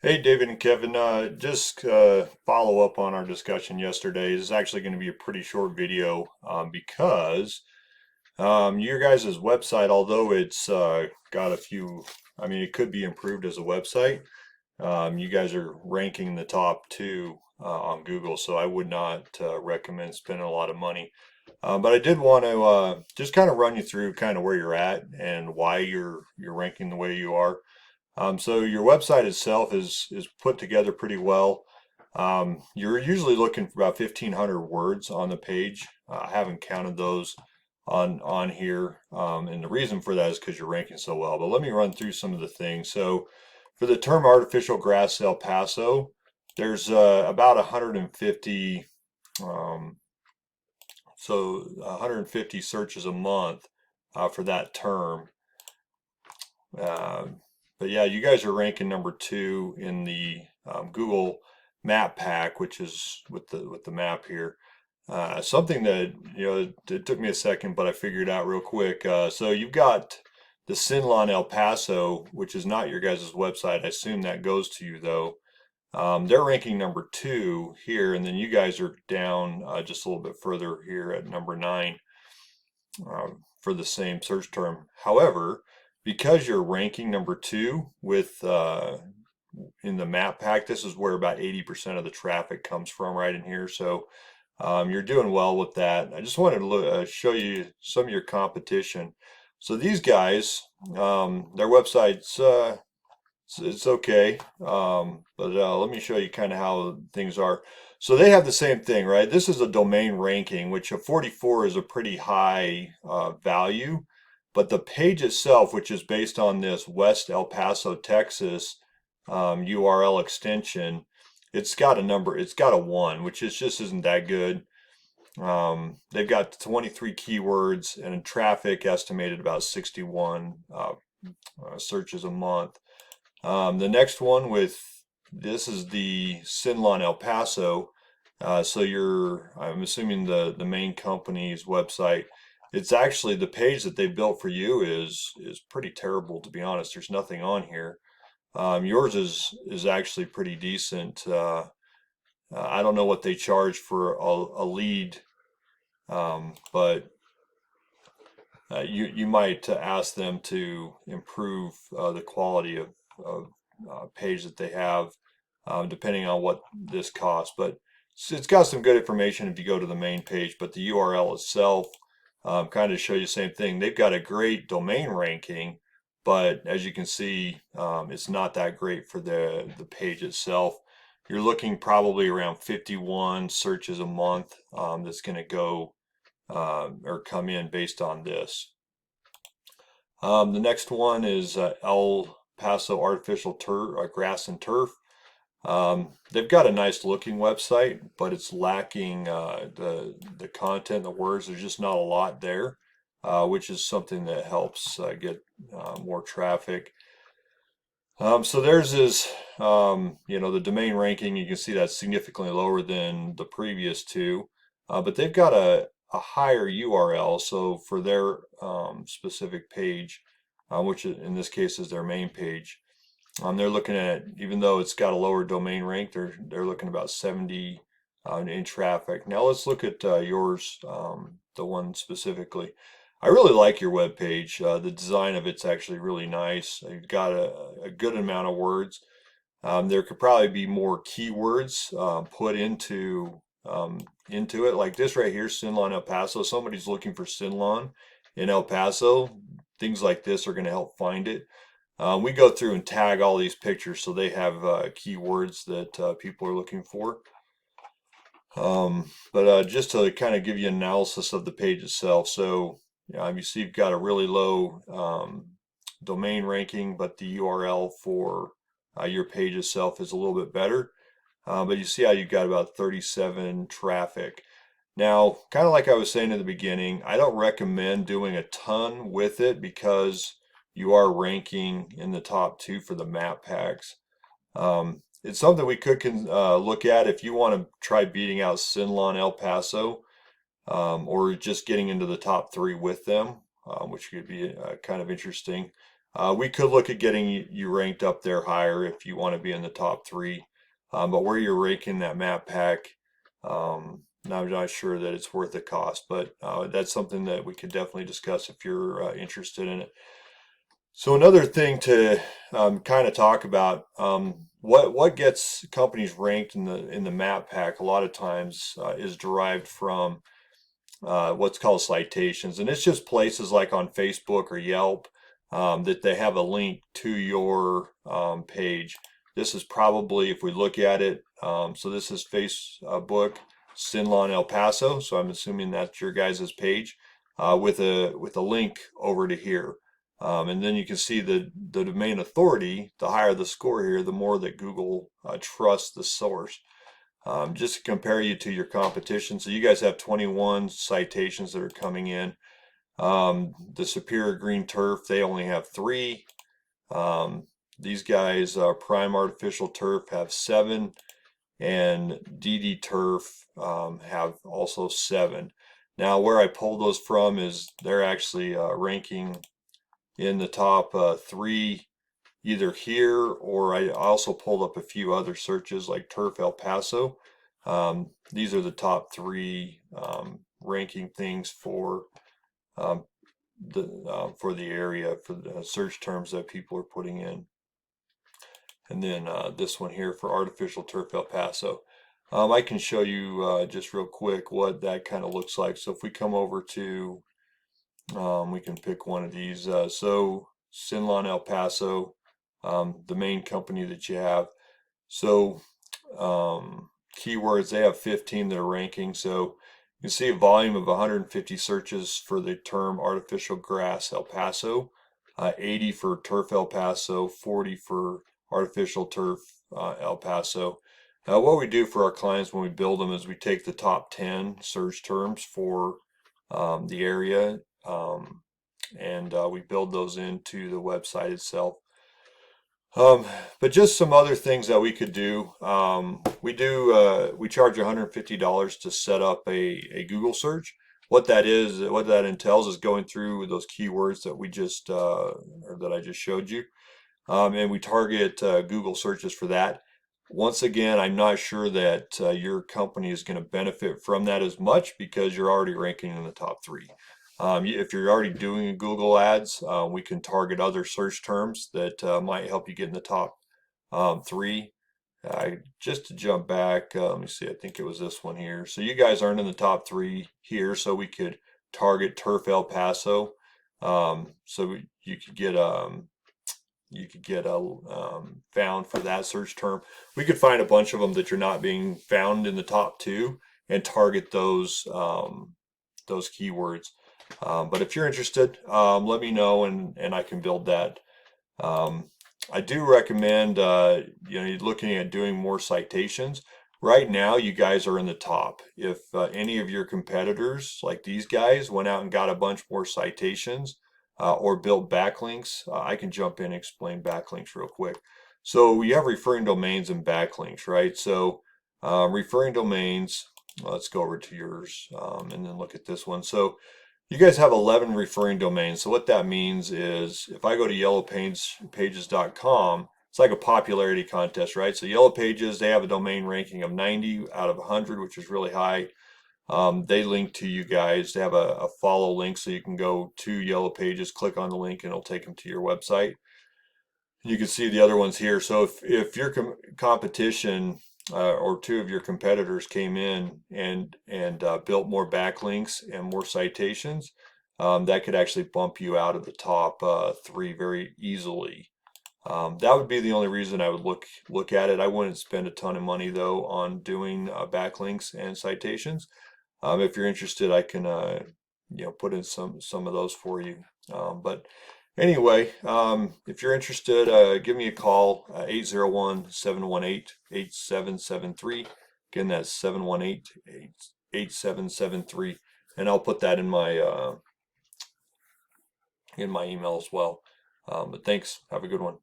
Hey, David and Kevin, just follow up on our discussion yesterday. This is actually going to be a pretty short video because your guys' website, although it's got a few, I mean, it could be improved as a website. You guys are ranking in the top two on Google, so I would not recommend spending a lot of money. But I did want to just kind of run you through kind of where you're at and why you're ranking the way you are. So your website itself is put together pretty well. You're usually looking for about 1,500 words on the page. I haven't counted those on here, and the reason for that is because you're ranking so well. But let me run through some of the things. So for the term artificial grass El Paso, there's about 150, um, 150 searches a month for that term. Um, but yeah, you guys are ranking number two in the Google Map Pack, which is with the map here. Something that it took me a second, but I figured out real quick. So you've got the SYNLawn El Paso, which is not your guys' website. I assume that goes to you though. They're ranking number two here, and then you guys are down just a little bit further here at number nine for the same search term. However, because you're ranking number two with in the map pack, this is where about 80% of the traffic comes from right in here. So you're doing well with that. I just wanted to show you some of your competition. So these guys, their website's it's okay, but let me show you kind of how things are. So they have the same thing, right? This is a domain ranking, which a 44 is a pretty high value, but the page itself, which is based on this West El Paso, Texas URL extension, it's got a number, it's got a one, which is just isn't that good. They've got 23 keywords and traffic estimated about 61 searches a month. The next one with this is the SYNLawn El Paso. So I'm assuming the main company's website. It's actually the page that they built for you is pretty terrible, to be honest. There's nothing on here. Yours is actually pretty decent. I don't know what they charge for a lead, but you might ask them to improve the quality of page that they have, depending on what this costs. But it's got some good information if you go to the main page, but the URL itself kind of shows you the same thing. They've got a great domain ranking, but as you can see, it's not that great for the page itself. You're looking probably around 51 searches a month that's going to go or come in based on this. The next one is El Paso Artificial Grass and Turf. They've got a nice looking website, but it's lacking the content, the words. There's just not a lot there, which is something that helps get more traffic. So theirs is, the domain ranking. You can see that's significantly lower than the previous two, but they've got a higher URL. So for their specific page, which in this case is their main page, they're looking at, even though it's got a lower domain rank, they're looking about 70 in traffic. Now let's look at yours, the one specifically. I really like your web page. The design of it's actually really nice. You've got a good amount of words. There could probably be more keywords put into it, like this right here, SYNLawn El Paso. Somebody's looking for SYNLawn in El Paso. Things like this are going to help find it. We go through and tag all these pictures so they have keywords that people are looking for. But just to kind of give you an analysis of the page itself. So you see you've got a really low domain ranking, but the URL for your page itself is a little bit better. But you see how you've got about 37 traffic. Now, kind of like I was saying in the beginning, I don't recommend doing a ton with it because you are ranking in the top two for the map packs. It's something we could look at if you want to try beating out SYNLawn El Paso, or just getting into the top three with them, which could be kind of interesting. We could look at getting you ranked up there higher if you want to be in the top three. But where you're ranking that map pack, I'm not sure that it's worth the cost. But that's something that we could definitely discuss if you're interested in it. So another thing to kind of talk about, what gets companies ranked in the map pack a lot of times is derived from what's called citations, and it's just places like on Facebook or Yelp that they have a link to your page. This is probably, if we look at it, so this is Facebook SYNLawn El Paso, so I'm assuming that's your guys' page with a link over to here. And then you can see the domain authority, the higher the score here, the more that Google trusts the source. Just to compare you to your competition. So you guys have 21 citations that are coming in. The Superior Green Turf, they only have 3. These guys, Prime Artificial Turf, have 7. And DD Turf have also 7. Now, where I pulled those from is they're actually ranking in the top 3 either here, or I also pulled up a few other searches like Turf El Paso. These are the top 3 ranking things um, for the area, for the search terms that people are putting in. And then this one here for Artificial Turf El Paso. I can show you just real quick what that kind of looks like. So if we come over to, we can pick one of these. So SYNLawn El Paso, the main company that you have. So keywords, they have 15 that are ranking. So you can see a volume of 150 searches for the term artificial grass El Paso, 80 for turf El Paso, 40 for artificial turf El Paso. What we do for our clients when we build them is we take the top 10 search terms for the area, and we build those into the website itself. But just some other things that we could do. We charge $150 to set up a Google search. What that entails is going through those keywords that we just or that I just showed you, and we target Google searches for that. Once again, I'm not sure that your company is going to benefit from that as much because you're already ranking in the top 3. If you're already doing Google ads, we can target other search terms that might help you get in the top 3. Just to jump back, let me see, I think it was this one here. So you guys aren't in the top 3 here, so we could target Turf El Paso. So you could get found for that search term. We could find a bunch of them that you're not being found in the top 2 and target those keywords. But if you're interested, let me know and I can build that. I do recommend you're looking at doing more citations. Right now, you guys are in the top. If any of your competitors, like these guys, went out and got a bunch more citations or built backlinks, I can jump in and explain backlinks real quick. So you have referring domains and backlinks, right? So referring domains, let's go over to yours and then look at this one. So you guys have 11 referring domains. So what that means is if I go to yellowpages.com, it's like a popularity contest, right? So Yellow Pages, they have a domain ranking of 90 out of 100, which is really high. They link to you guys. They have a follow link, so you can go to Yellow Pages, click on the link, and it'll take them to your website. You can see the other ones here. So if your competition or 2 of your competitors came in and built more backlinks and more citations, that could actually bump you out of the top 3 very easily. That would be the only reason I would look at it. I wouldn't spend a ton of money though on doing backlinks and citations. If you're interested, I can put in some of those for you. But anyway, if you're interested, give me a call, 801-718-8773. Again, that's 718-8773, and I'll put that in my email as well. But thanks. Have a good one.